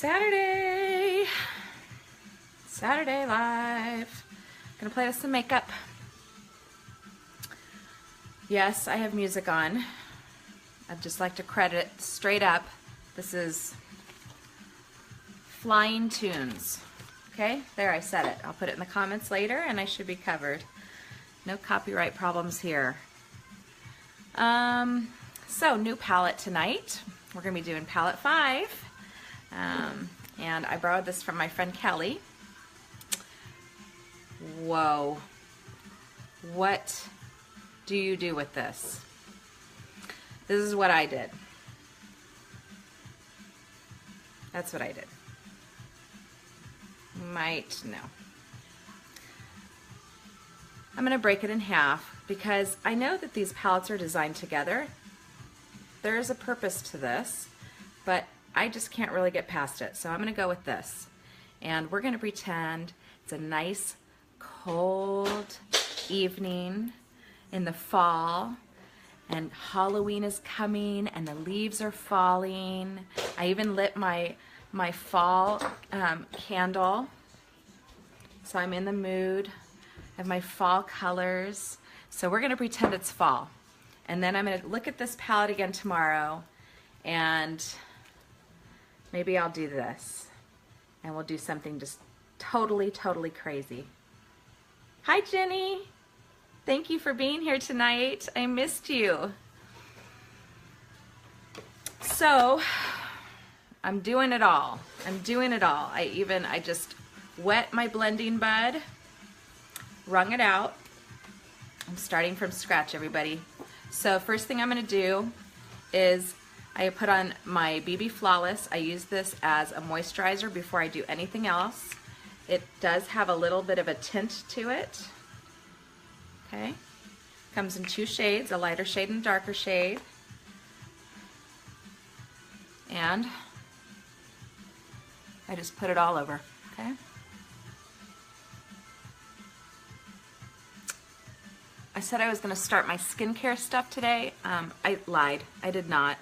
Saturday live. Gonna play with some makeup. Yes, I have music on. I'd just like to credit straight up. This is Flying Tunes. Okay, there, I said it. I'll put it in the comments later and I should be covered. No copyright problems here. So new palette tonight. We're gonna be doing palette 5. And I borrowed this from my friend Kelly. Whoa. What do you do with this? This is what I did. That's what I did. You might know. I'm going to break it in half because I know that these palettes are designed together. There is a purpose to this, but I just can't really get past it. So I'm going to go with this. And we're going to pretend it's a nice, cold evening in the fall. And Halloween is coming and the leaves are falling. I even lit my fall candle. So I'm in the mood. I have my fall colors. So we're going to pretend it's fall. And then I'm going to look at this palette again tomorrow and maybe I'll do this. And we'll do something just totally crazy. Hi, Jenny. Thank you for being here tonight. I missed you. So, I'm doing it all. I'm doing it all. I just wet my blending bud, wrung it out. I'm starting from scratch, everybody. So first thing I'm gonna do is I put on my BB Flawless. I use this as a moisturizer before I do anything else. It does have a little bit of a tint to it. Okay, comes in 2 shades, a lighter shade and a darker shade. And I just put it all over, okay? I said I was gonna start my skincare stuff today. I lied, I did not.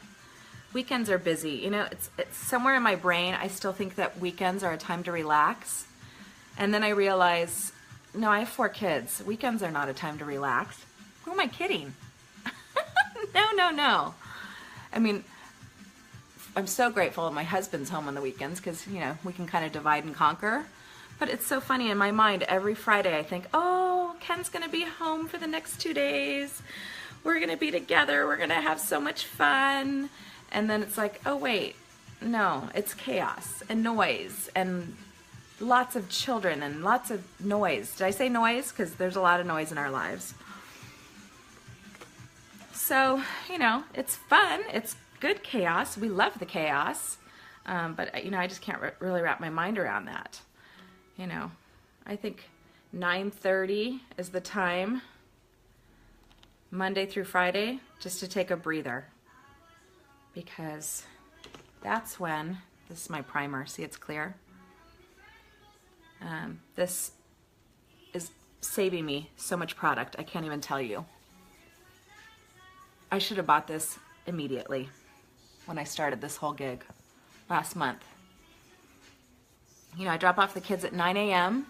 Weekends are busy. You know, it's somewhere in my brain, I still think that weekends are a time to relax. And then I realize, no, I have 4 kids. Weekends are not a time to relax. Who am I kidding? No. I mean, I'm so grateful my husband's home on the weekends because, you know, we can kind of divide and conquer. But it's so funny in my mind, every Friday I think, oh, Ken's gonna be home for the next 2 days. We're gonna be together. We're gonna have so much fun. And then it's like, oh wait, no, it's chaos and noise and lots of children and lots of noise. Did I say noise? Because there's a lot of noise in our lives. So, you know, it's fun. It's good chaos. We love the chaos. But, you know, I just can't really wrap my mind around that. You know, I think 9:30 is the time, Monday through Friday, just to take a breather. Because that's when, this is my primer, see it's clear? This is saving me so much product, I can't even tell you. I should have bought this immediately when I started this whole gig last month. You know, I drop off the kids at 9 a.m.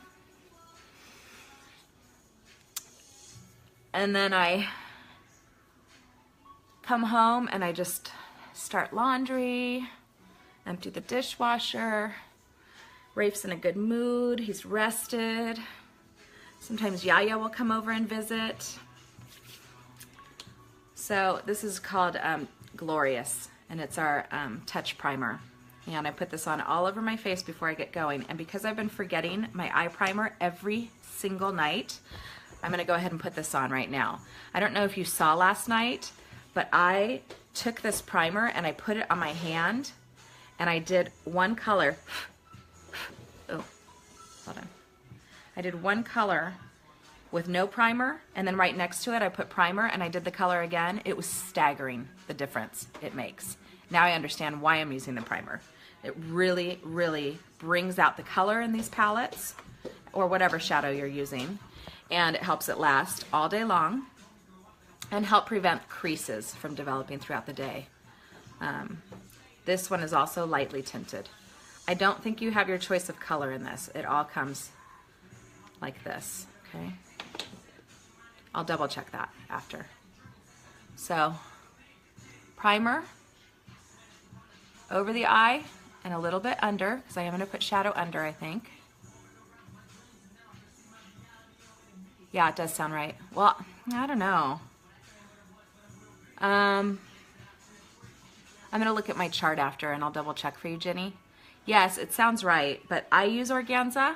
and then I come home and I just start laundry, empty the dishwasher. Rafe's in a good mood, he's rested. Sometimes Yaya will come over and visit. So this is called Glorious, and it's our touch primer. And I put this on all over my face before I get going. And because I've been forgetting my eye primer every single night, I'm gonna go ahead and put this on right now. I don't know if you saw last night, but I took this primer and I put it on my hand and I did one color. Oh, hold on. I did one color with no primer, and then right next to it I put primer and I did the color again. It was staggering, the difference it makes. Now I understand why I'm using the primer. It really brings out the color in these palettes, or whatever shadow you're using, and it helps it last all day long and help prevent creases from developing throughout the day. This one is also lightly tinted. I don't think you have your choice of color in this. It all comes like this, okay? I'll double check that after. So, primer over the eye and a little bit under, because I am going to put shadow under, I think. Yeah, it does sound right. Well, I don't know. I'm going to look at my chart after and I'll double check for you, Jenny. Yes, it sounds right, but I use organza.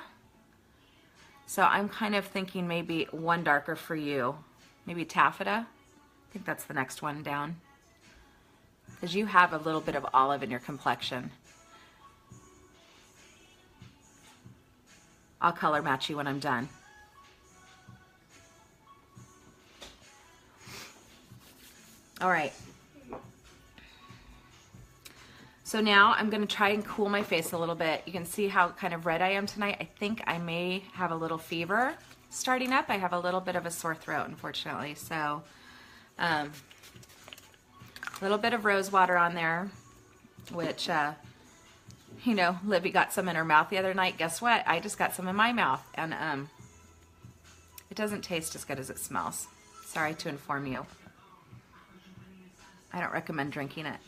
So I'm kind of thinking maybe one darker for you. Maybe taffeta. I think that's the next one down. Because you have a little bit of olive in your complexion. I'll color match you when I'm done. All right. So now I'm going to try and cool my face a little bit. You can see how kind of red I am tonight. I think I may have a little fever starting up. I have a little bit of a sore throat, unfortunately. So a little bit of rose water on there, which, you know, Libby got some in her mouth the other night. Guess what? I just got some in my mouth. And it doesn't taste as good as it smells. Sorry to inform you. I don't recommend drinking it.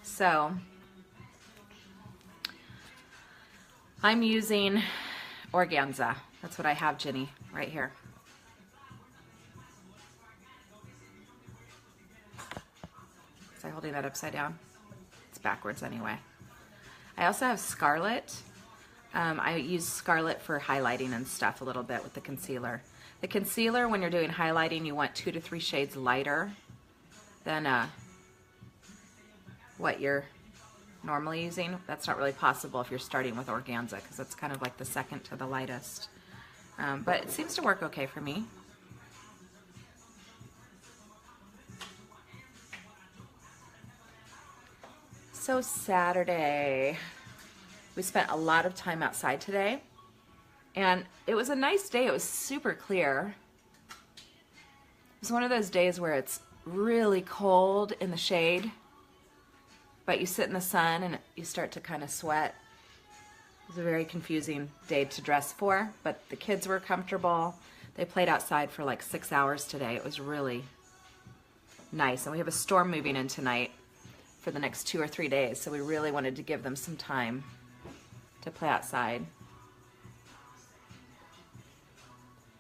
So I'm using organza. That's what I have, Jenny, right here. Was I holding that upside down? It's backwards anyway. I also have Scarlet. I use Scarlet for highlighting and stuff a little bit with the concealer. The concealer, when you're doing highlighting, you want 2 to 3 shades lighter than what you're normally using. That's not really possible if you're starting with organza, because it's kind of like the second to the lightest. But it seems to work okay for me. So Saturday, we spent a lot of time outside today, and it was a nice day. It was super clear. It was one of those days where it's really cold in the shade, but you sit in the sun and you start to kind of sweat. It was a very confusing day to dress for, but the kids were comfortable. They played outside for like 6 hours today. It was really nice, and we have a storm moving in tonight for the next 2 or 3 days, so we really wanted to give them some time to play outside.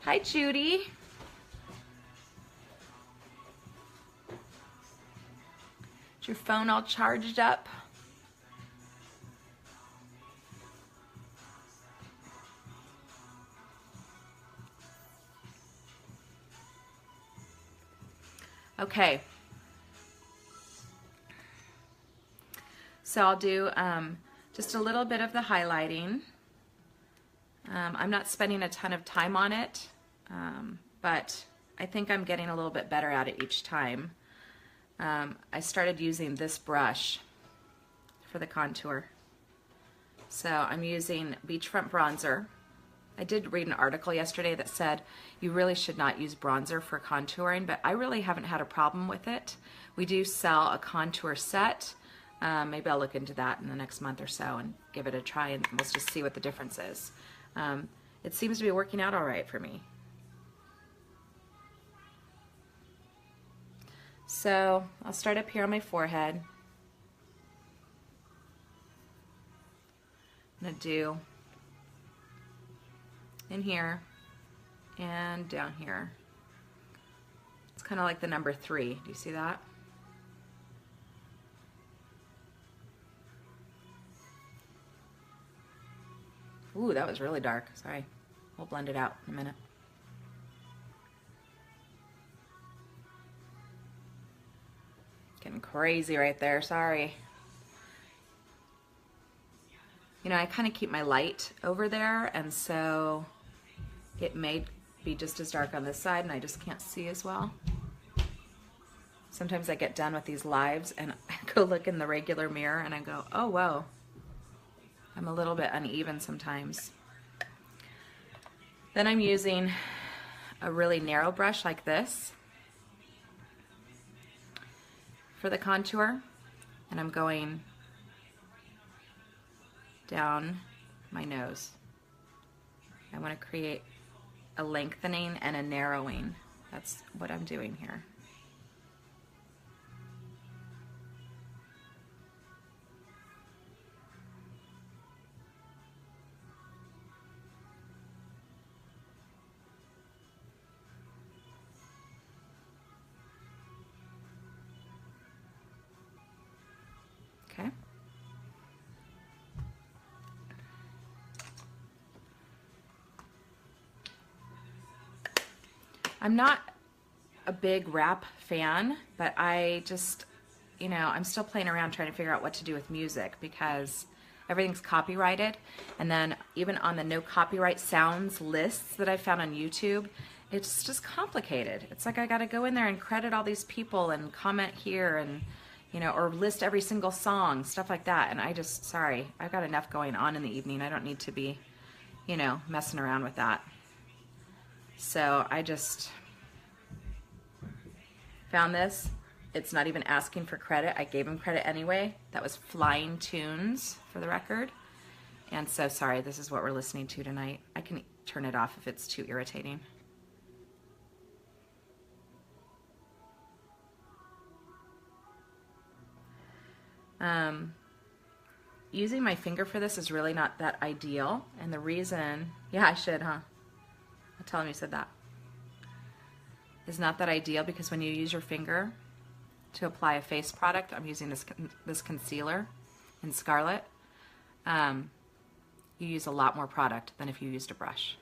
Hi, Judy. Is your phone all charged up? Okay. So I'll do just a little bit of the highlighting. I'm not spending a ton of time on it, but I think I'm getting a little bit better at it each time. I started using this brush for the contour. So I'm using Beachfront Bronzer. I did read an article yesterday that said you really should not use bronzer for contouring, but I really haven't had a problem with it. We do sell a contour set. Maybe I'll look into that in the next month or so and give it a try, and we'll just see what the difference is. It seems to be working out all right for me. So I'll start up here on my forehead. I'm going to do in here and down here. It's kind of like the number 3. Do you see that? Ooh, that was really dark. Sorry. We'll blend it out in a minute. Getting crazy right there. Sorry. You know, I kind of keep my light over there, and so it may be just as dark on this side, and I just can't see as well. Sometimes I get done with these lives, and I go look in the regular mirror, and I go, oh, whoa. I'm a little bit uneven sometimes. Then I'm using a really narrow brush like this for the contour, and I'm going down my nose. I want to create a lengthening and a narrowing. That's what I'm doing here. Okay. I'm not a big rap fan, but I just, you know, I'm still playing around trying to figure out what to do with music because everything's copyrighted. And then even on the no copyright sounds lists that I found on YouTube, it's just complicated. It's like I got to go in there and credit all these people and comment here and, you know, or list every single song, stuff like that. And I just, sorry, I've got enough going on in the evening. I don't need to be, you know, messing around with that. So I just found this. It's not even asking for credit. I gave him credit anyway. That was Flying Tunes for the record. And so sorry, this is what we're listening to tonight. I can turn it off if it's too irritating. Using my finger for this is really not that ideal. And the reason, yeah, I should, huh? I'll tell him you said that. Is not that ideal because when you use your finger to apply a face product, I'm using this concealer in Scarlet, you use a lot more product than if you used a brush.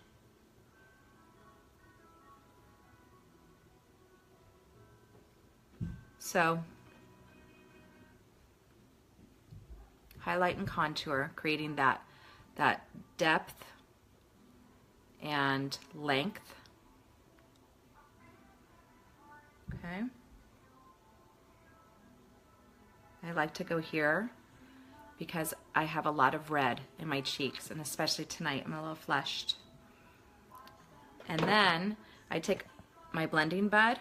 So, highlight and contour, creating that depth and length. Okay. I like to go here because I have a lot of red in my cheeks, and especially tonight I'm a little flushed. And then I take my blending bud,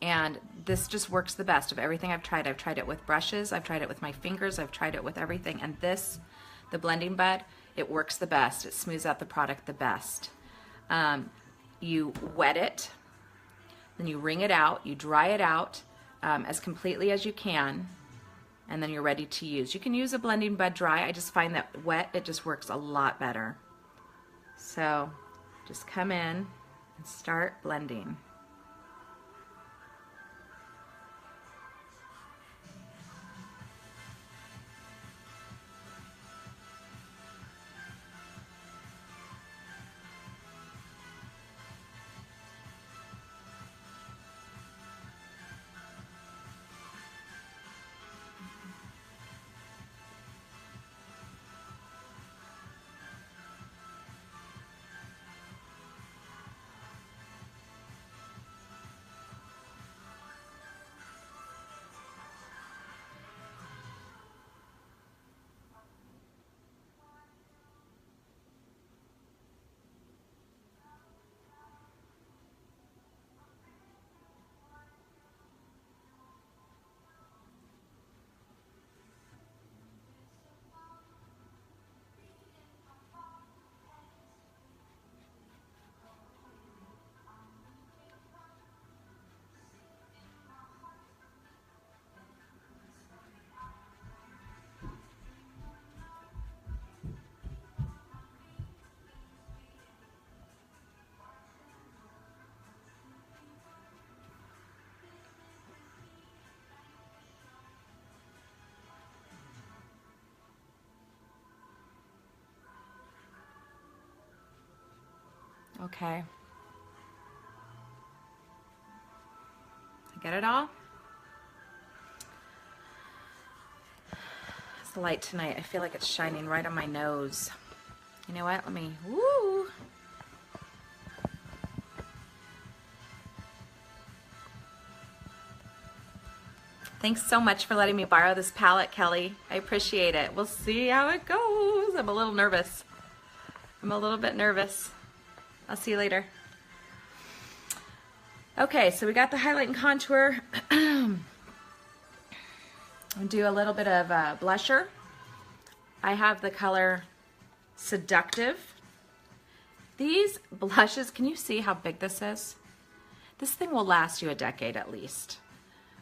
and this just works the best of everything I've tried. I've tried it with brushes, I've tried it with my fingers, I've tried it with everything, and this, the blending bud, it works the best. It smooths out the product the best. You wet it, then you wring it out, you dry it out as completely as you can, and then you're ready to use. You can use a blending bud dry. I just find that wet, it just works a lot better. So just come in and start blending. Okay. I get it all? It's the light tonight. I feel like it's shining right on my nose. You know what? Let me, woo! Thanks so much for letting me borrow this palette, Kelly. I appreciate it. We'll see how it goes. I'm a little nervous. I'm a little bit nervous. I'll see you later. Okay, so we got the highlight and contour. I'll do a little bit of blusher. I have the color Seductive. These blushes, can you see how big this is? This thing will last you a decade at least.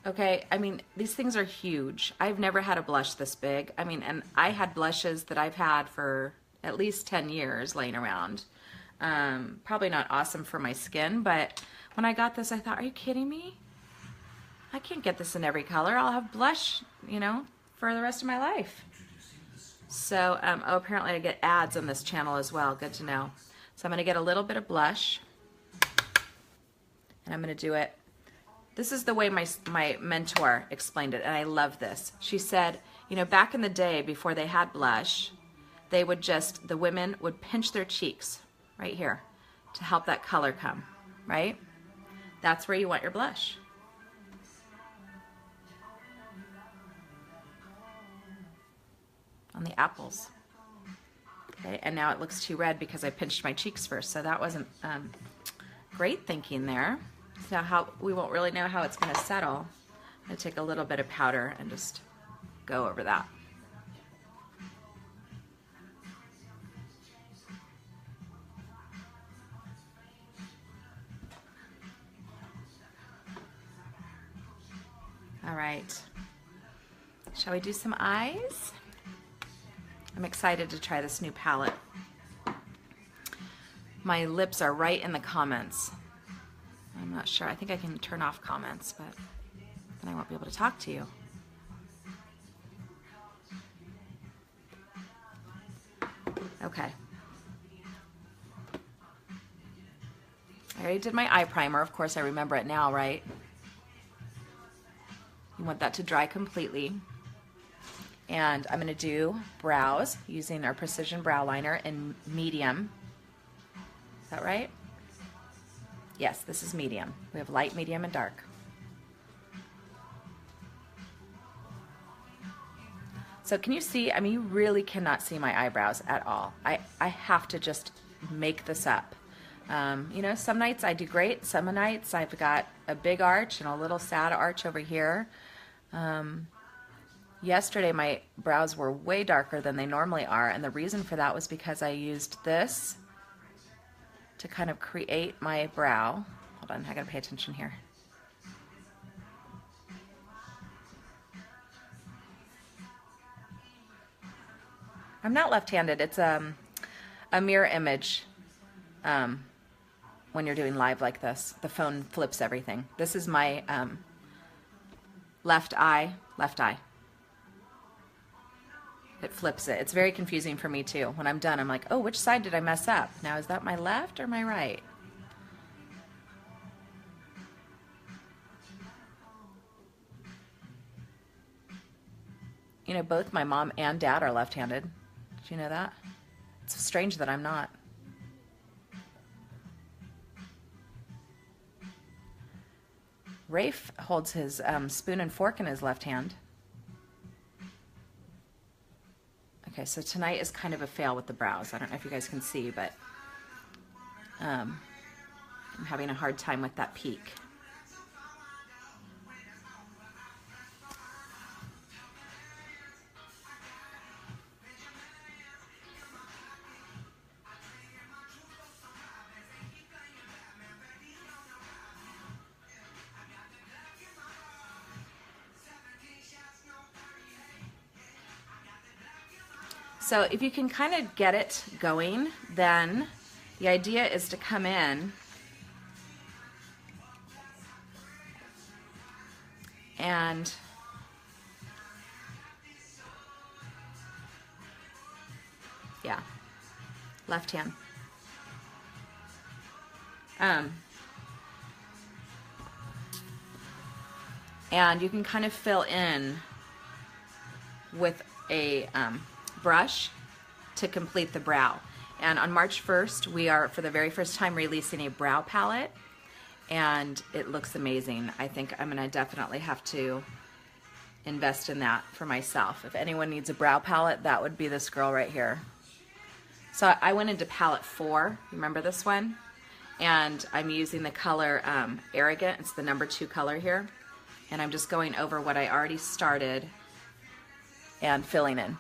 Okay, I mean, these things are huge. I've never had a blush this big. I mean, and I had blushes that I've had for at least 10 years laying around. Probably not awesome for my skin, but when I got this, I thought, are you kidding me? I can't get this in every color. I'll have blush, you know, for the rest of my life. So, oh, apparently I get ads on this channel as well. Good to know. So I'm going to get a little bit of blush, and I'm going to do it. This is the way my mentor explained it, and I love this. She said, you know, back in the day before they had blush, they would just, the women would pinch their cheeks right here to help that color come, right? That's where you want your blush. On the apples. Okay, and now it looks too red because I pinched my cheeks first, so that wasn't great thinking there. So how we won't really know how it's going to settle. I'm going to take a little bit of powder and just go over that. All right. Shall we do some eyes? I'm excited to try this new palette. My lips are right in the comments. I'm not sure. I think I can turn off comments, but then I won't be able to talk to you. Okay. I already did my eye primer. Of course, I remember it now, right? You want that to dry completely. And I'm going to do brows using our Precision Brow Liner in medium. Is that right? Yes, this is medium. We have light, medium, and dark. So can you see? I mean, you really cannot see my eyebrows at all. I have to just make this up. You know, some nights I do great. Some nights I've got a big arch and a little sad arch over here. Yesterday my brows were way darker than they normally are, and the reason for that was because I used this to kind of create my brow. Hold on, I gotta pay attention here. I'm not left-handed. It's a mirror image when you're doing live like this. The phone flips everything. This is my left eye. It flips it. It's very confusing for me too. When I'm done, I'm like, oh, which side did I mess up? Now, is that my left or my right? You know, both my mom and dad are left-handed. Did you know that? It's strange that I'm not. Rafe holds his spoon and fork in his left hand. Okay, so tonight is kind of a fail with the brows. I don't know if you guys can see, but I'm having a hard time with that peak. So if you can kind of get it going, then the idea is to come in and yeah, left hand. And you can kind of fill in with a brush to complete the brow. And on March 1st, we are for the very first time releasing a brow palette, and it looks amazing. I think I'm gonna definitely have to invest in that for myself. If anyone needs a brow palette, that would be this girl right here. So I went into palette 4, remember this one? And I'm using the color Arrogant, it's the number 2 color here. And I'm just going over what I already started and filling in.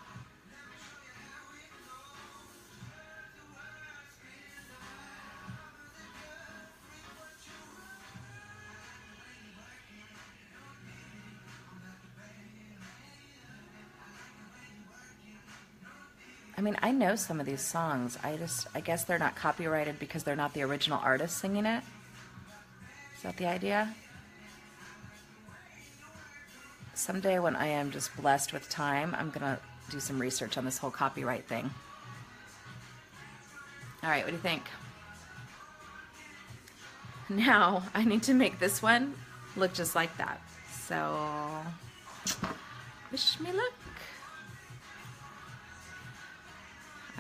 I mean, I know some of these songs. I guess they're not copyrighted because they're not the original artist singing it. Is that the idea? Someday when I am just blessed with time, I'm going to do some research on this whole copyright thing. All right, what do you think? Now, I need to make this one look just like that. So, wish me luck.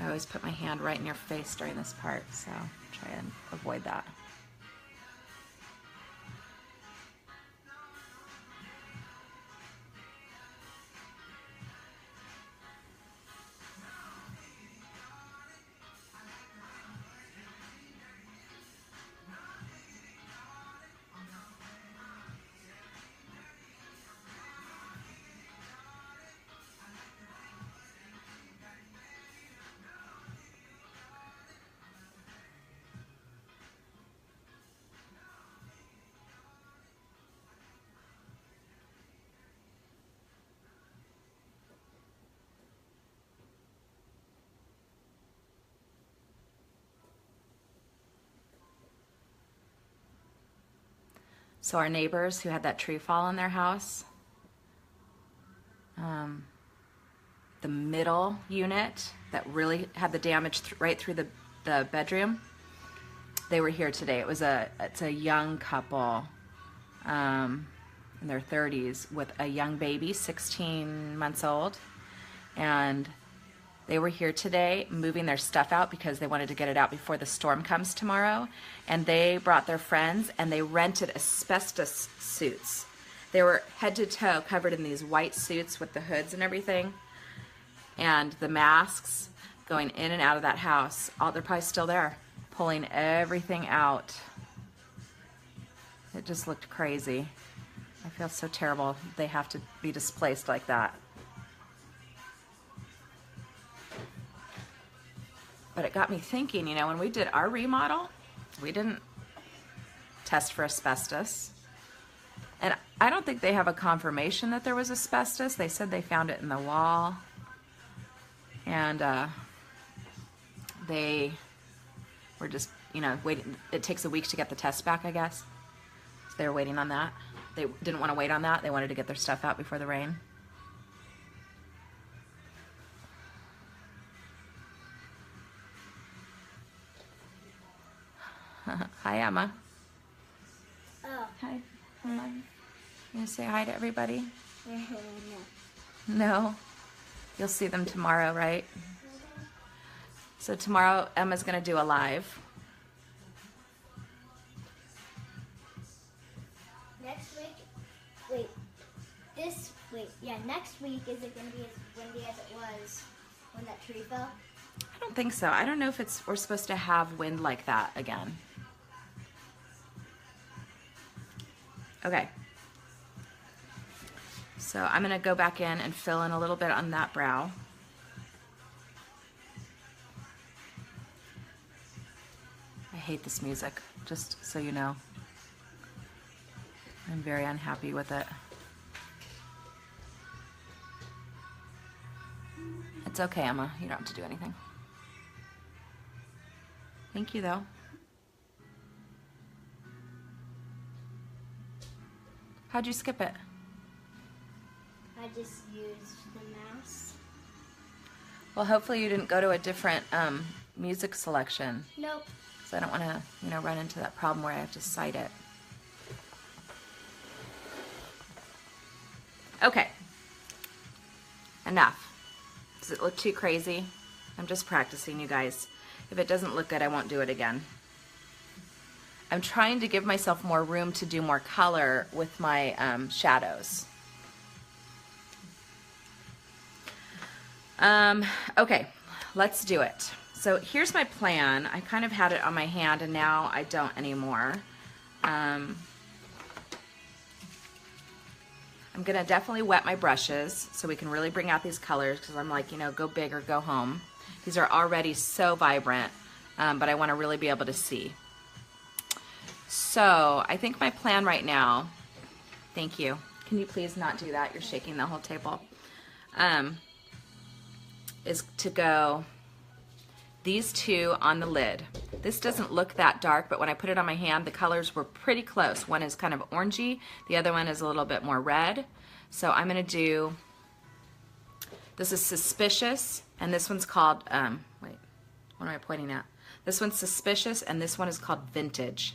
I always put my hand right in your face during this part, so try and avoid that. So our neighbors who had that tree fall on their house, the middle unit that really had the damage right through the bedroom, they were here today. It's a young couple in their 30s with a young baby, 16 months old, and they were here today moving their stuff out because they wanted to get it out before the storm comes tomorrow. And they brought their friends and they rented asbestos suits. They were head to toe covered in these white suits with the hoods and everything. And the masks going in and out of that house. They're probably still there, pulling everything out. It just looked crazy. I feel so terrible they have to be displaced like that. But it got me thinking, you know, when we did our remodel, we didn't test for asbestos. And I don't think they have a confirmation that there was asbestos. They said they found it in the wall. And they were just, you know, waiting. It takes a week to get the test back, I guess. So they were waiting on that. They didn't want to wait on that. They wanted to get their stuff out before the rain. Hi, Emma. Oh. Hi. Emma. You gonna say hi to everybody? No. No? You'll see them tomorrow, right? So tomorrow, Emma's gonna do a live. Next week, next week, is it going to be as windy as it was when that tree fell? I don't think so. I don't know if we're supposed to have wind like that again. Okay. So I'm going to go back in and fill in a little bit on that brow. I hate this music, just so you know. I'm very unhappy with it. It's okay, Emma. You don't have to do anything. Thank you, though. How'd you skip it? I just used the mouse. Well, hopefully you didn't go to a different music selection. Nope. So I don't want to, run into that problem where I have to cite it. Okay. Enough. Does it look too crazy? I'm just practicing, you guys. If it doesn't look good, I won't do it again. I'm trying to give myself more room to do more color with my shadows. Okay, let's do it. So here's my plan. I kind of had it on my hand and now I don't anymore. I'm gonna definitely wet my brushes so we can really bring out these colors, because I'm like, go big or go home. These are already so vibrant, but I want to really be able to see. So I think my plan right now, thank you. Can you please not do that? You're shaking the whole table. is to go these two on the lid. This doesn't look that dark, but when I put it on my hand, the colors were pretty close. One is kind of orangey, the other one is a little bit more red. So I'm gonna do, this is Suspicious, and this one's called, wait, what am I pointing at? This one's Suspicious, and this one is called Vintage.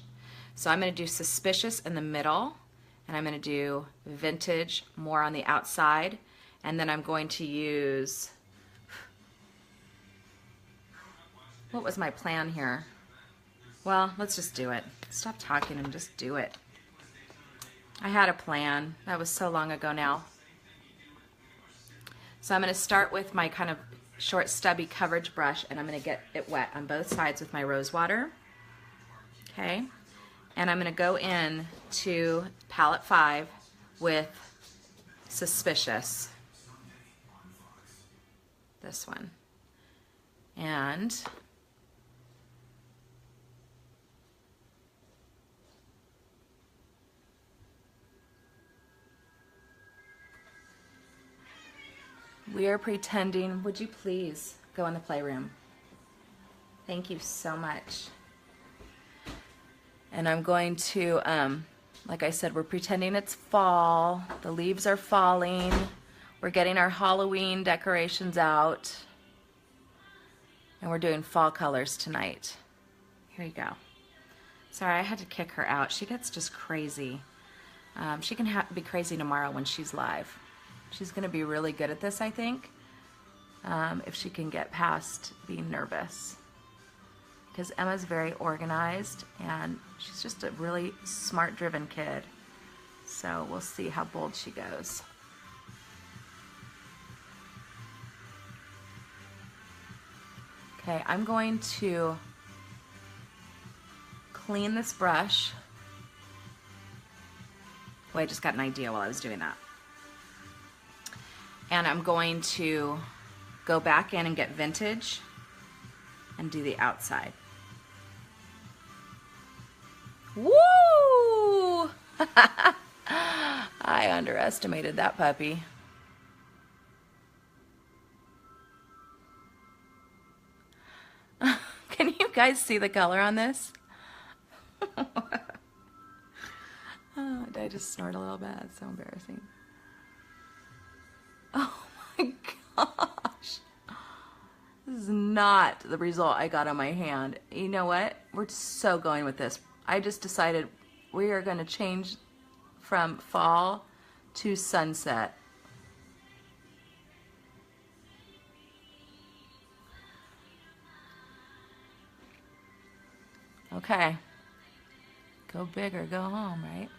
So I'm gonna do Suspicious in the middle, and I'm gonna do Vintage more on the outside, and then I'm going to use, what was my plan here? Well, let's just do it. Stop talking and just do it. I had a plan. That was so long ago now. So I'm going to start with my kind of short stubby coverage brush, and I'm going to get it wet on both sides with my rose water. Okay. And I'm going to go in to palette 5 with Suspicious. This one. And we are pretending, would you please go in the playroom? Thank you so much. And I'm going to, like I said, we're pretending it's fall. The leaves are falling. We're getting our Halloween decorations out. And we're doing fall colors tonight. Here you go. Sorry, I had to kick her out. She gets just crazy. She can be crazy tomorrow when she's live. She's going to be really good at this, I think, if she can get past being nervous. Because Emma's very organized, and she's just a really smart, driven kid. So we'll see how bold she goes. Okay, I'm going to clean this brush. Well, I just got an idea while I was doing that. And I'm going to go back in and get Vintage and do the outside. Woo! I underestimated that puppy. Can you guys see the color on this? Oh, did I just snort a little bit? That's so embarrassing. Oh my gosh. This is not the result I got on my hand. You know what? We're so going with this. I just decided we are going to change from fall to sunset. Okay. Go big or go home, right?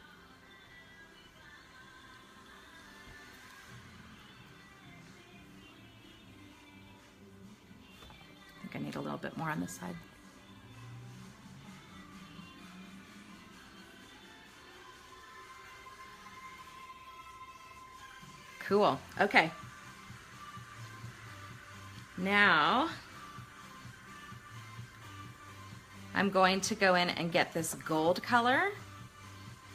I think I need a little bit more on this side. Cool. Okay. Now I'm going to go in and get this gold color.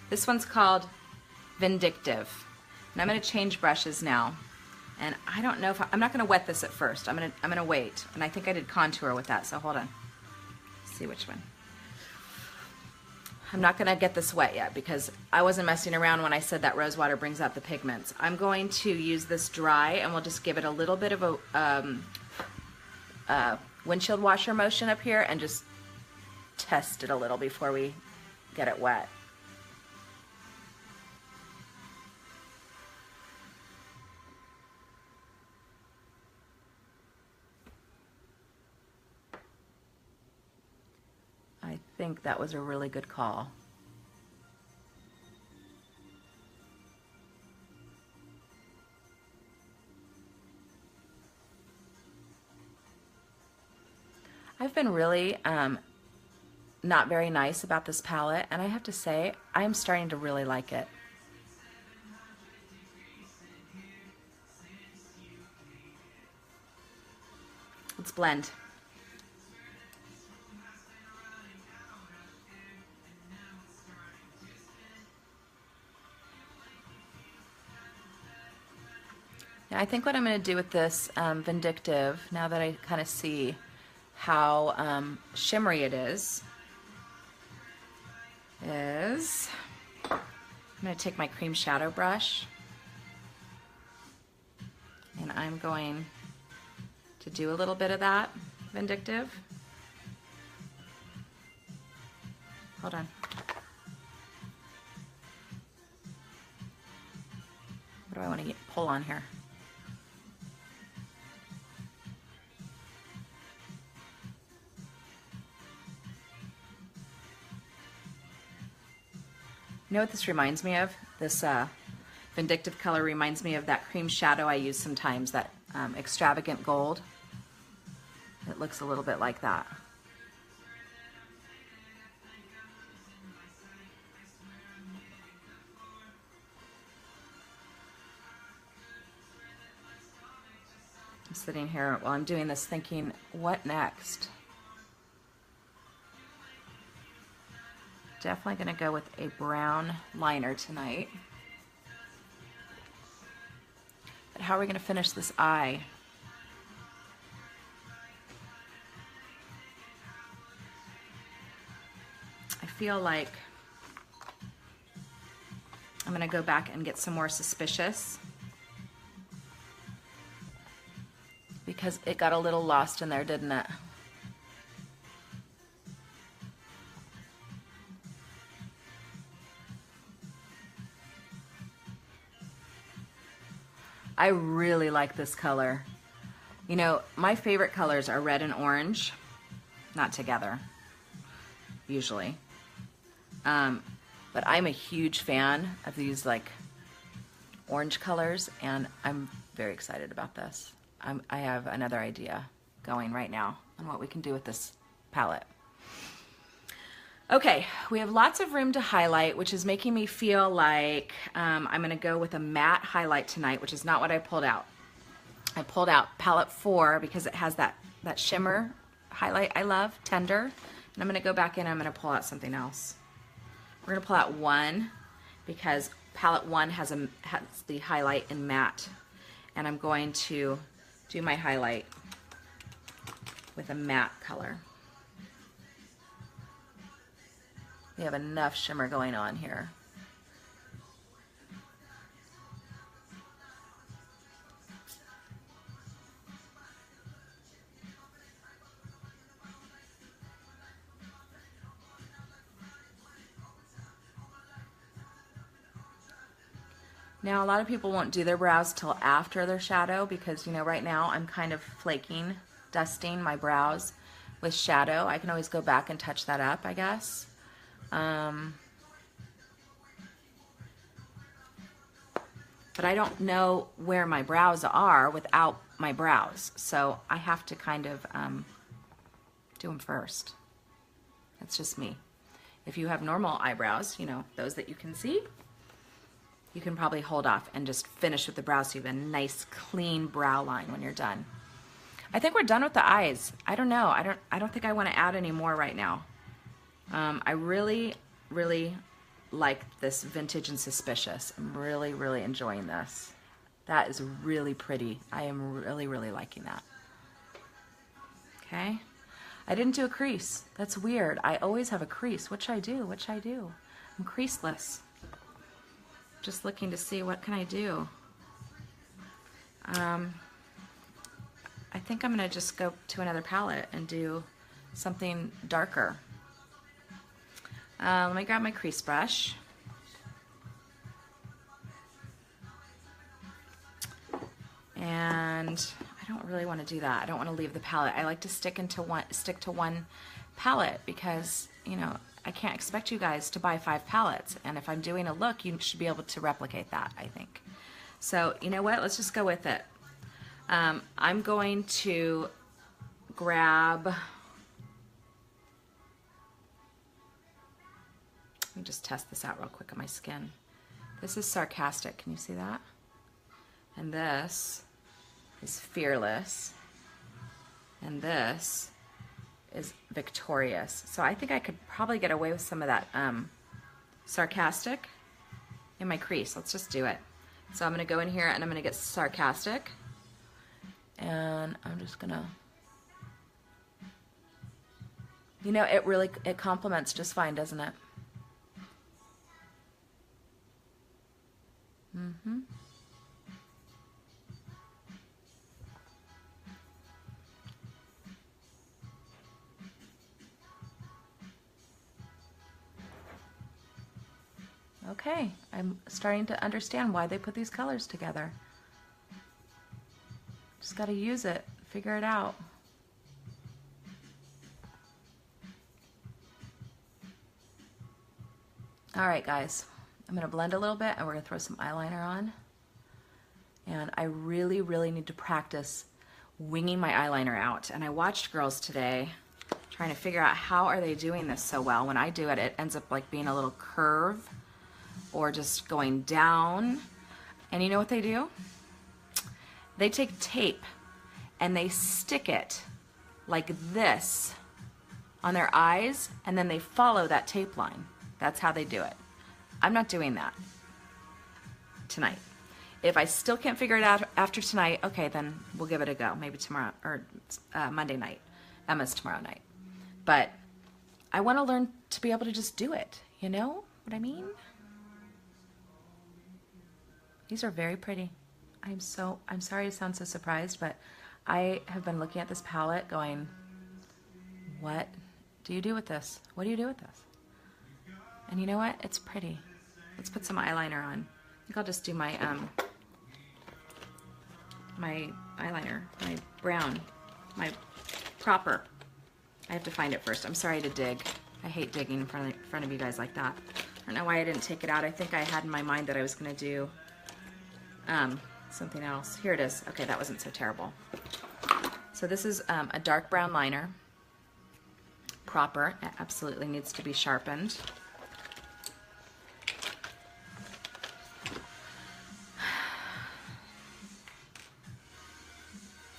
This one's called Vindictive. And I'm going to change brushes now. And I don't know if I'm not going to wet this at first. I'm going to wait. And I think I did contour with that, so hold on. Let's see which one. I'm not going to get this wet yet because I wasn't messing around when I said that rose water brings out the pigments. I'm going to use this dry, and we'll just give it a little bit of a windshield washer motion up here and just test it a little before we get it wet. I think that was a really good call. I've been really not very nice about this palette, and I have to say I'm starting to really like it. Let's blend. Yeah, I think what I'm going to do with this Vindictive, now that I kind of see how shimmery it is I'm going to take my cream shadow brush and I'm going to do a little bit of that Vindictive. Hold on. What do I want to pull on here? You know what this reminds me of? This Vindictive color reminds me of that cream shadow I use sometimes, that extravagant gold. It looks a little bit like that. I'm sitting here while I'm doing this thinking, what next? Definitely going to go with a brown liner tonight. But how are we going to finish this eye? I feel like I'm going to go back and get some more Suspicious, because it got a little lost in there, didn't it? I really like this color. You know, my favorite colors are red and orange, not together, usually. But I'm a huge fan of these like orange colors, and I'm very excited about this. I have another idea going right now on what we can do with this palette. Okay, we have lots of room to highlight, which is making me feel like I'm going to go with a matte highlight tonight, which is not what I pulled out. I pulled out palette 4 because it has that shimmer highlight I love, Tender. And I'm going to go back in and I'm going to pull out something else. We're going to pull out 1 because palette 1 has the highlight in matte. And I'm going to do my highlight with a matte color. We have enough shimmer going on here. Now, a lot of people won't do their brows till after their shadow because, you know, right now I'm kind of flaking, dusting my brows with shadow. I can always go back and touch that up, I guess. But I don't know where my brows are without my brows, so I have to kind of do them first. That's just me. If you have normal eyebrows, you know, those that you can see, you can probably hold off and just finish with the brows so you have a nice clean brow line when you're done. I think we're done with the eyes. I don't know. I don't think I want to add any more right now. I really, really like this Vintage and Suspicious. I'm really, really enjoying this. That is really pretty. I am really, really liking that. Okay. I didn't do a crease. That's weird. I always have a crease. What should I do? What should I do? I'm creaseless. Just looking to see what can I do. I think I'm going to just go to another palette and do something darker. Let me grab my crease brush. And I don't really want to do that. I don't want to leave the palette. I like to stick to one palette because, you know, I can't expect you guys to buy 5 palettes. And if I'm doing a look, you should be able to replicate that, I think. So, you know what? Let's just go with it. I'm going to grab... Let me just test this out real quick on my skin. This is Sarcastic. Can you see that? And this is Fearless. And this is Victorious. So I think I could probably get away with some of that Sarcastic in my crease. Let's just do it. So I'm going to go in here and I'm going to get sarcastic. And I'm just going to, you know, it complements just fine, doesn't it? Mm-hmm. Okay, I'm starting to understand why they put these colors together. Just got to use it, figure it out. All right, guys, I'm going to blend a little bit and we're going to throw some eyeliner on. And I really, really need to practice winging my eyeliner out. And I watched girls today trying to figure out how are they doing this so well. When I do it, it ends up like being a little curve or just going down. And you know what they do? They take tape and they stick it like this on their eyes, and then they follow that tape line. That's how they do it. I'm not doing that tonight. If I still can't figure it out after tonight, okay, then we'll give it a go. Maybe tomorrow, or Monday night. Emma's tomorrow night. But I want to learn to be able to just do it. You know what I mean? These are very pretty. I'm sorry to sound so surprised, but I have been looking at this palette going, what do you do with this? What do you do with this? And you know what? It's pretty. Let's put some eyeliner on. I think I'll just do my my eyeliner, my brown, my proper. I have to find it first. I'm sorry to dig. I hate digging in front of you guys like that. I don't know why I didn't take it out. I think I had in my mind that I was going to do something else. Here it is. Okay, that wasn't so terrible. So this is a dark brown liner. Proper. It absolutely needs to be sharpened.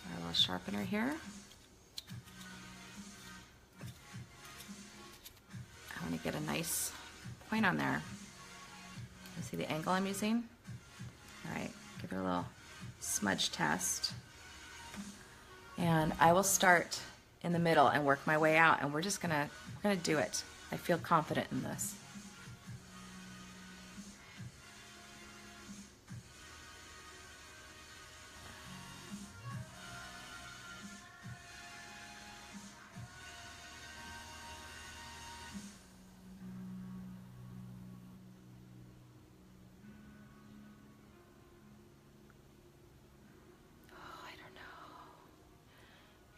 A little sharpener here. I want to get a nice point on there. You see the angle I'm using? All right, give it a little smudge test. And I will start in the middle and work my way out, and we're gonna do it. I feel confident in this.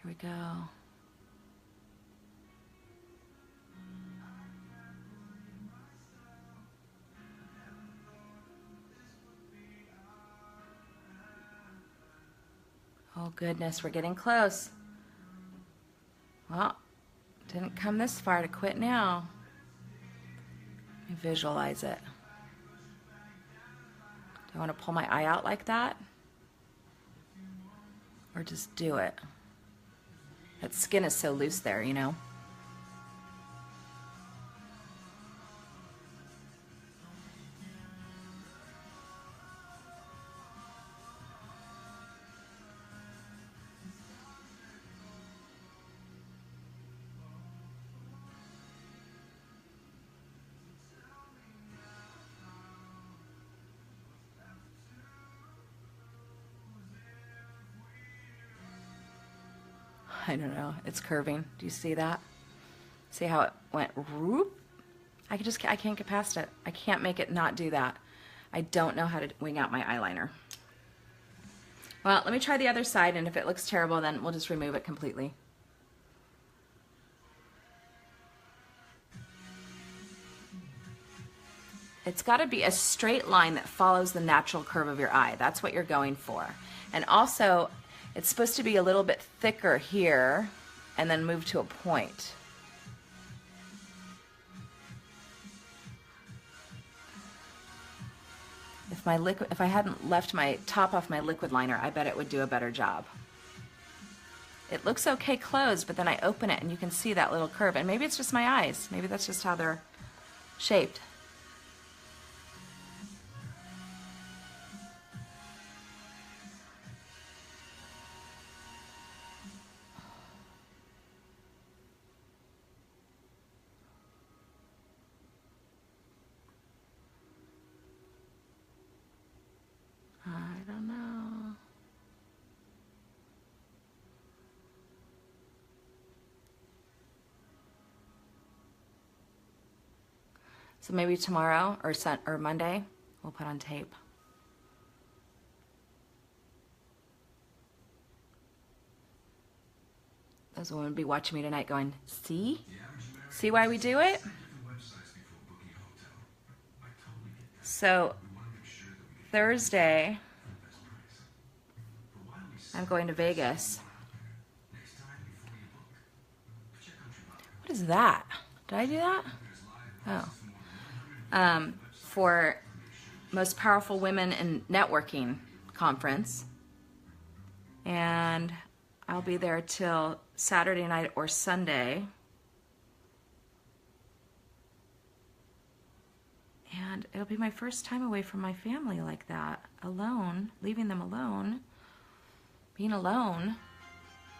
Here we go. Oh goodness, we're getting close. Well, didn't come this far to quit now. Let me visualize it. Do I want to pull my eye out like that? Or just do it? That skin is so loose there, you know? I don't know, it's curving. Do you see that? See how it went whoop? I can't get past it. I can't make it not do that. I don't know how to wing out my eyeliner. Well, let me try the other side, and if it looks terrible, then we'll just remove it completely. It's got to be a straight line that follows the natural curve of your eye. That's what you're going for. And also, it's supposed to be a little bit thicker here and then move to a point. If I hadn't left my top off my liquid liner, I bet it would do a better job. It looks okay closed, but then I open it and you can see that little curve. And maybe it's just my eyes. Maybe that's just how they're shaped. So maybe tomorrow or Monday, we'll put on tape. Those women would be watching me tonight going, see? See why we do it? So Thursday, I'm going to Vegas. What is that? Did I do that? Oh. For Most Powerful Women in Networking conference. And I'll be there till Saturday night or Sunday. And it'll be my first time away from my family like that, alone, leaving them alone, being alone,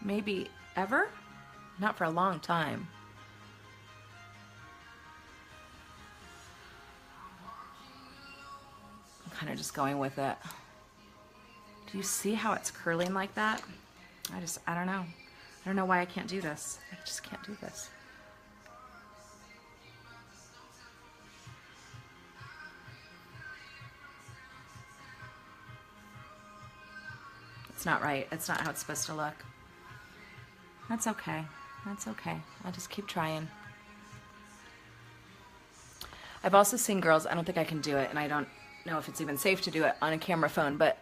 maybe ever, not for a long time. I'm kind of just going with it. Do you see how it's curling like that? I don't know. I don't know why I can't do this. I just can't do this. It's not right. It's not how it's supposed to look. That's okay. That's okay. I'll just keep trying. I've also seen girls, I don't think I can do it, and I don't know if it's even safe to do it on a camera phone, but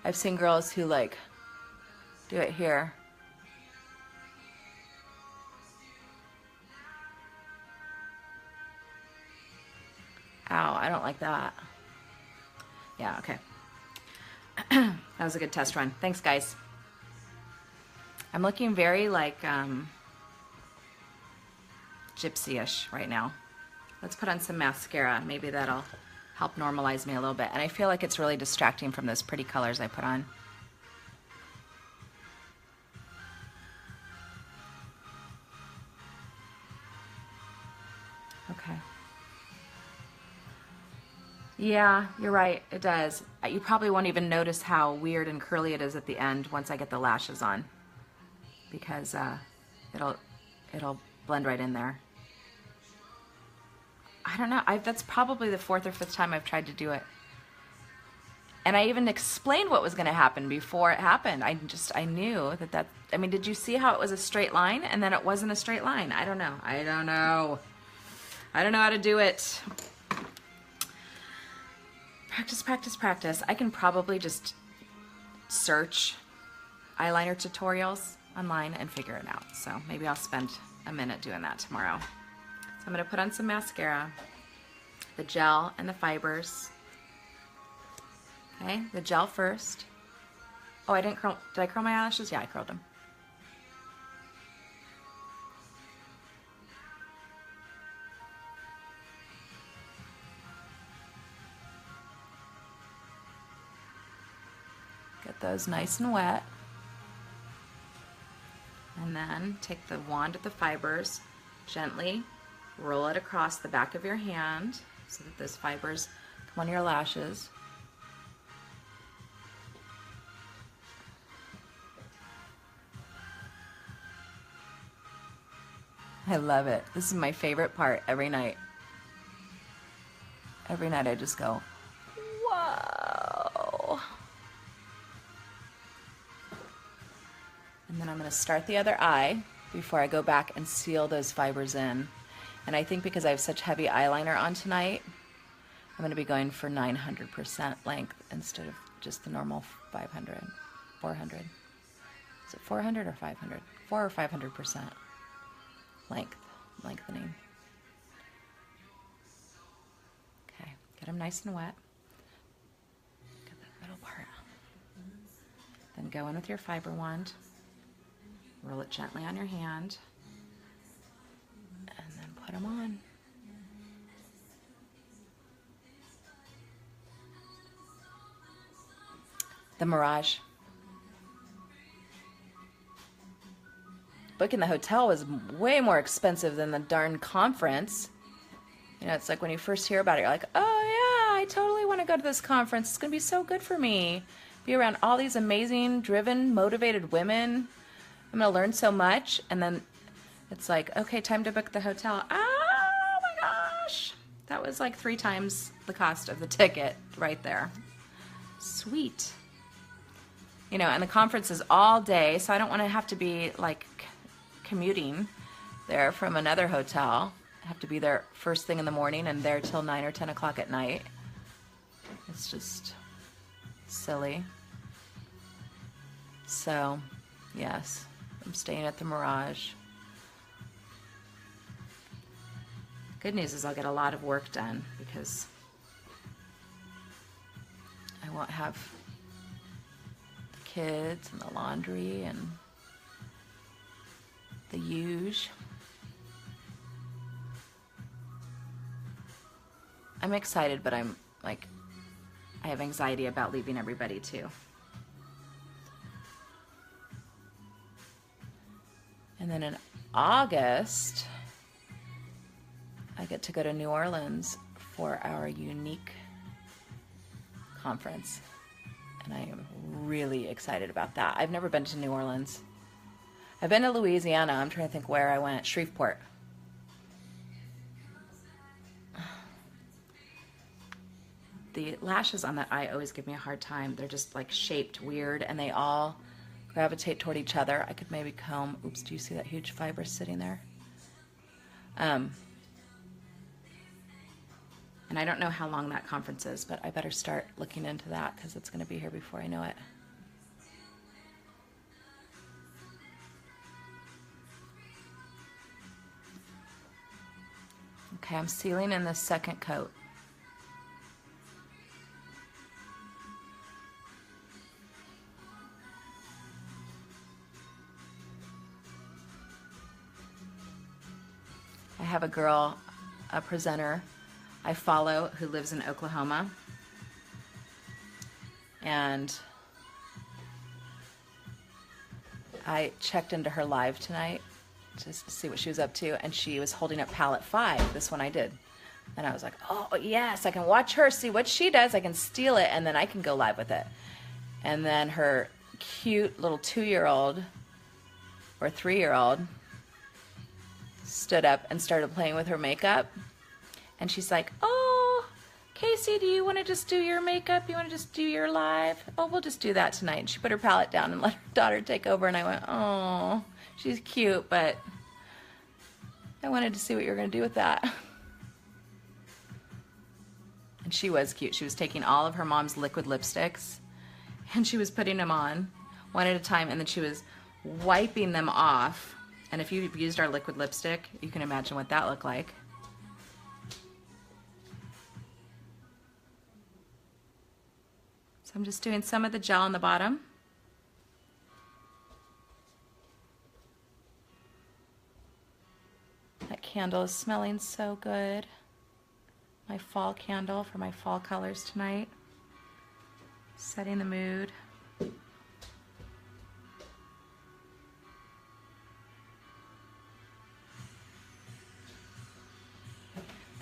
I've seen girls who like do it here. Ow, I don't like that. Yeah, okay. That was a good test run. Thanks, guys. I'm looking very like gypsy-ish right now. Let's put on some mascara. Maybe that'll help normalize me a little bit. And I feel like it's really distracting from those pretty colors I put on. Okay. Yeah, you're right. It does. You probably won't even notice how weird and curly it is at the end once I get the lashes on, because it'll blend right in there. I don't know. That's probably the 4th or 5th time I've tried to do it. And I even explained what was going to happen before it happened. I knew that, I mean, did you see how it was a straight line and then it wasn't a straight line? I don't know. I don't know how to do it. Practice, practice, practice. I can probably just search eyeliner tutorials online and figure it out. So maybe I'll spend a minute doing that tomorrow. So I'm going to put on some mascara, the gel and the fibers. Okay, the gel first. Oh, I didn't curl. Did I curl my eyelashes? Yeah, I curled them. Get those nice and wet. And then take the wand of the fibers, gently roll it across the back of your hand so that those fibers come on your lashes. I love it. This is my favorite part every night. Every night I just go, whoa. And then I'm going to start the other eye before I go back and seal those fibers in. And I think because I have such heavy eyeliner on tonight, I'm going to be going for 900% length instead of just the normal 500, 400. Is it 400 or 500? 400 or 500% lengthening. Okay, get them nice and wet. Get that middle part. Then go in with your fiber wand. Roll it gently on your hand. And then put them on. The Mirage. Booking the hotel was way more expensive than the darn conference. You know, it's like when you first hear about it, you're like, oh yeah, I totally want to go to this conference. It's going to be so good for me. Be around all these amazing, driven, motivated women. I'm going to learn so much. And then it's like, okay, time to book the hotel. Oh my gosh. That was like 3 times the cost of the ticket right there. Sweet. You know, and the conference is all day, so I don't want to have to be like commuting there from another hotel. I have to be there first thing in the morning and there till 9 or 10 o'clock at night. It's just silly. So, yes, I'm staying at the Mirage. Good news is I'll get a lot of work done because I won't have the kids and the laundry and the huge. I'm excited, but I'm like, I have anxiety about leaving everybody too. And then in August, I get to go to New Orleans for our unique conference. And I am really excited about that. I've never been to New Orleans. I've been to Louisiana. I'm trying to think where I went. Shreveport. The lashes on that eye always give me a hard time. They're just like shaped weird and they all gravitate toward each other. I could maybe comb. Oops, do you see that huge fiber sitting there? And I don't know how long that conference is, but I better start looking into that because it's going to be here before I know it. Okay, I'm sealing in the second coat. I have a girl, a presenter I follow who lives in Oklahoma, and I checked into her live tonight just to see what she was up to, and she was holding up palette 5, this one I did, and I was like, oh yes, I can watch her, see what she does, I can steal it, and then I can go live with it. And then her cute little 2-year-old or 3-year-old stood up and started playing with her makeup. And she's like, oh, Casey, do you want to just do your makeup? You want to just do your live? Oh, we'll just do that tonight. And she put her palette down and let her daughter take over. And I went, oh, she's cute, but I wanted to see what you were going to do with that. And she was cute. She was taking all of her mom's liquid lipsticks and she was putting them on one at a time. And then she was wiping them off. And if you've used our liquid lipstick, you can imagine what that looked like. So I'm just doing some of the gel on the bottom. That candle is smelling so good. My fall candle for my fall colors tonight. Setting the mood.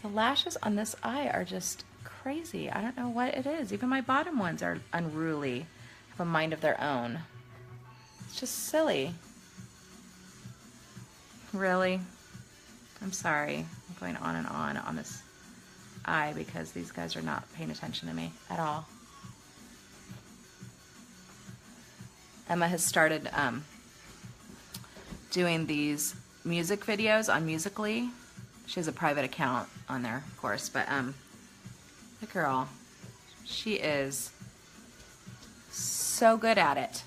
The lashes on this eye are just crazy. I don't know what it is. Even my bottom ones are unruly, have a mind of their own. It's just silly. Really? I'm sorry. I'm going on and on this eye because these guys are not paying attention to me at all. Emma has started doing these music videos on Musical.ly. She has a private account on there, of course, but the girl, she is so good at it.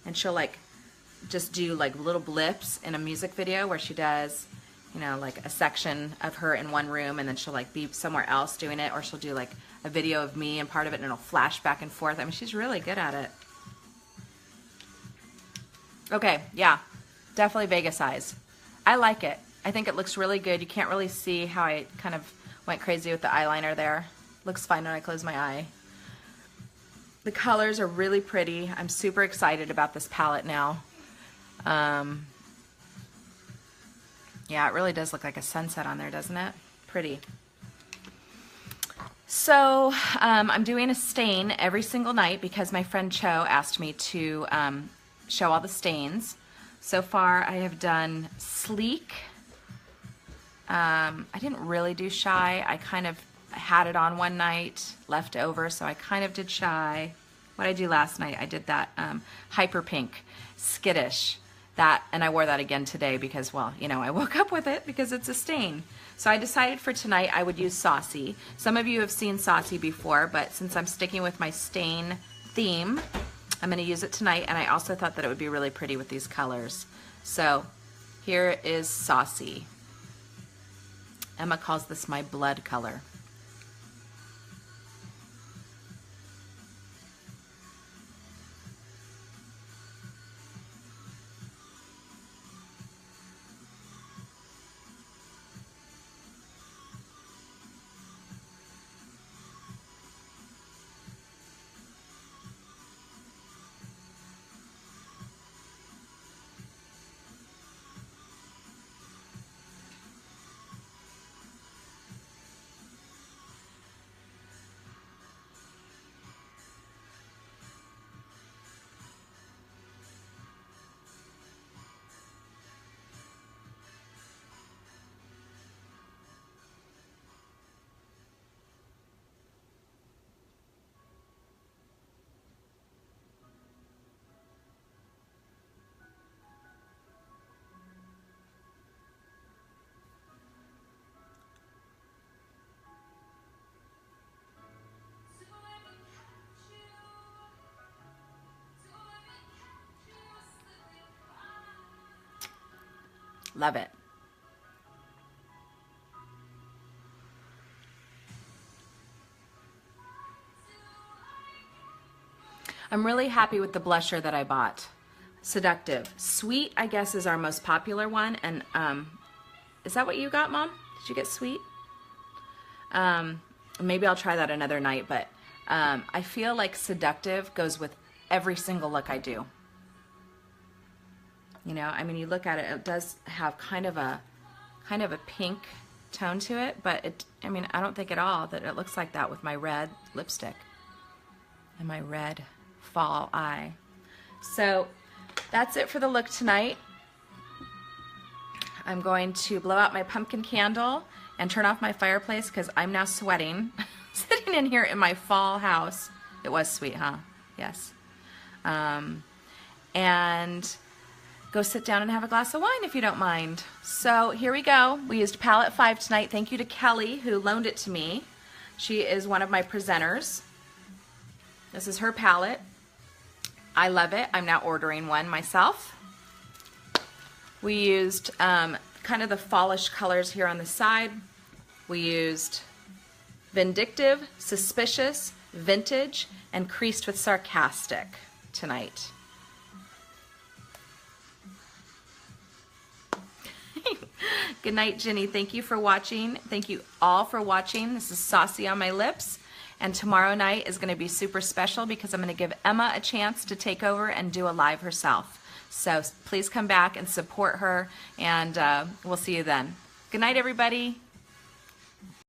And she'll like just do like little blips in a music video where she does, you know, like a section of her in one room and then she'll like be somewhere else doing it, or she'll do like a video of me and part of it and it'll flash back and forth. I mean, she's really good at it. Okay, yeah, definitely Vegas eyes. I like it. I think it looks really good. You can't really see how I kind of went crazy with the eyeliner there. Looks fine when I close my eye. The colors are really pretty. I'm super excited about this palette now. Yeah, it really does look like a sunset on there, doesn't it? Pretty. So I'm doing a stain every single night because my friend Cho asked me to show all the stains. So far I have done Sleek, I didn't really do shy. I kind of had it on one night, left over, so I kind of did shy. What did I do last night? I did that hyper pink, skittish. That, and I wore that again today because, well, you know, I woke up with it because it's a stain. So I decided for tonight I would use Saucy. Some of you have seen Saucy before, but since I'm sticking with my stain theme, I'm going to use it tonight, and I also thought that it would be really pretty with these colors. So here is Saucy. Emma calls this my blood color. Love it. I'm really happy with the blusher that I bought. Seductive. Sweet, I guess, is our most popular one. And is that what you got, Mom? Did you get Sweet? Maybe I'll try that another night, but I feel like Seductive goes with every single look I do. You know, I mean, you look at it, it does have kind of a pink tone to it, but it, I mean, I don't think at all that it looks like that with my red lipstick and my red fall eye. So that's it for the look tonight. I'm going to blow out my pumpkin candle and turn off my fireplace because I'm now sweating sitting in here in my fall house. It was sweet, huh? Yes. And go sit down and have a glass of wine if you don't mind. So here we go. We used palette 5 tonight. Thank you to Kelly who loaned it to me. She is one of my presenters. This is her palette. I love it. I'm now ordering one myself. We used kind of the fallish colors here on the side. We used Vindictive, Suspicious, Vintage, and Creased with Sarcastic tonight. Good night, Jenny. Thank you for watching. Thank you all for watching. This is Saucy on My Lips. And tomorrow night is going to be super special because I'm going to give Emma a chance to take over and do a live herself. So please come back and support her, and we'll see you then. Good night, everybody.